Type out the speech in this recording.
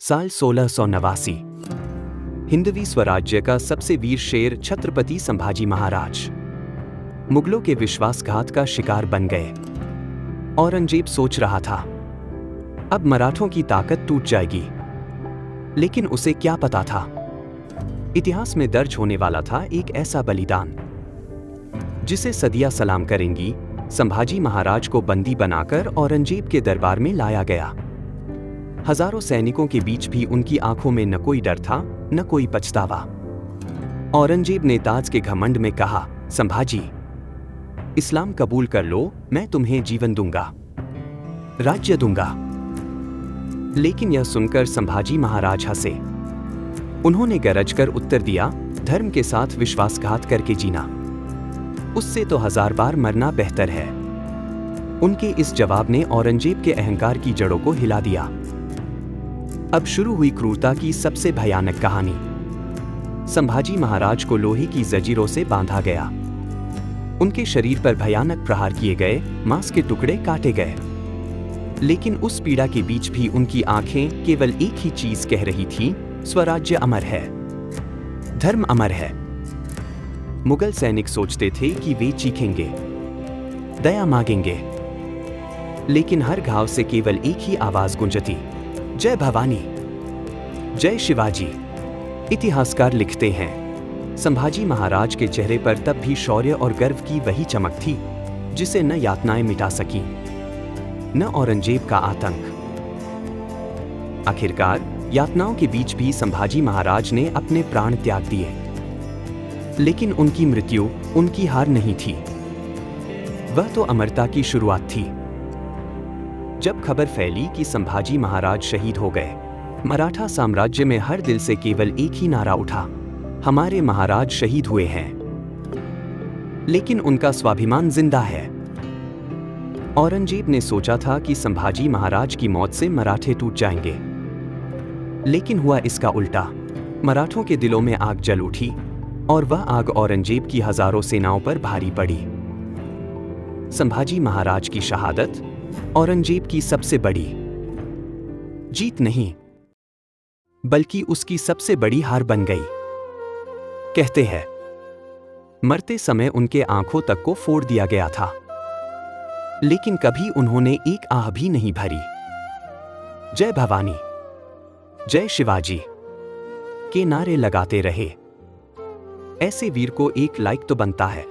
साल 1689। हिंदवी स्वराज्य का सबसे वीर शेर छत्रपति संभाजी महाराज मुगलों के विश्वासघात का शिकार बन गए। औरंगजेब सोच रहा था, अब मराठों की ताकत टूट जाएगी। लेकिन उसे क्या पता था, इतिहास में दर्ज होने वाला था एक ऐसा बलिदान जिसे सदियां सलाम करेंगी। संभाजी महाराज को बंदी बनाकर औरंगजेब के दरबार में लाया गया। हजारों सैनिकों के बीच भी उनकी आंखों में न कोई डर था, न कोई पछतावा। औरंगजेब ने ताज के घमंड में कहा, संभाजी, इस्लाम कबूल कर लो, मैं तुम्हें जीवन दूंगा, राज्य दूंगा। लेकिन यह सुनकर संभाजी महाराज हंसे। उन्होंने गरजकर उत्तर दिया, धर्म के साथ विश्वासघात करके जीना, उससे तो 1000 बार मरना बेहतर है। उनके इस जवाब ने औरंगजेब के अहंकार की जड़ों को हिला दिया। अब शुरू हुई क्रूरता की सबसे भयानक कहानी। संभाजी महाराज को लोहे की जंजीरों से बांधा गया। उनके शरीर पर भयानक प्रहार किए गए, मांस के टुकड़े काटे गए। लेकिन उस पीड़ा के बीच भी उनकी आंखें केवल एक ही चीज कह रही थी, स्वराज्य अमर है, धर्म अमर है। मुगल सैनिक सोचते थे कि वे चीखेंगे, दया मांगेंगे, लेकिन हर घाव से केवल एक ही आवाज गूंजती, जय भवानी, जय शिवाजी। इतिहासकार लिखते हैं, संभाजी महाराज के चेहरे पर तब भी शौर्य और गर्व की वही चमक थी जिसे न यातनाएं मिटा सकी, न औरंगजेब का आतंक। आखिरकार यातनाओं के बीच भी संभाजी महाराज ने अपने प्राण त्याग दिए। लेकिन उनकी मृत्यु उनकी हार नहीं थी, वह तो अमरता की शुरुआत थी। जब खबर फैली कि संभाजी महाराज शहीद हो गए, मराठा साम्राज्य में हर दिल से केवल एक ही नारा उठा, हमारे महाराज शहीद हुए हैं, लेकिन उनका स्वाभिमान जिंदा है। औरंगजेब ने सोचा था कि संभाजी महाराज की मौत से मराठे टूट जाएंगे, लेकिन हुआ इसका उल्टा। मराठों के दिलों में आग जल उठी और वह आग औरंगजेब की हजारों सेनाओं पर भारी पड़ी। संभाजी महाराज की शहादत औरंगजेब की सबसे बड़ी जीत नहीं, बल्कि उसकी सबसे बड़ी हार बन गई। कहते हैं, मरते समय उनके आंखों तक को फोड़ दिया गया था, लेकिन कभी उन्होंने एक आह भी नहीं भरी। जय भवानी, जय शिवाजी के नारे लगाते रहे। ऐसे वीर को एक लाइक तो बनता है।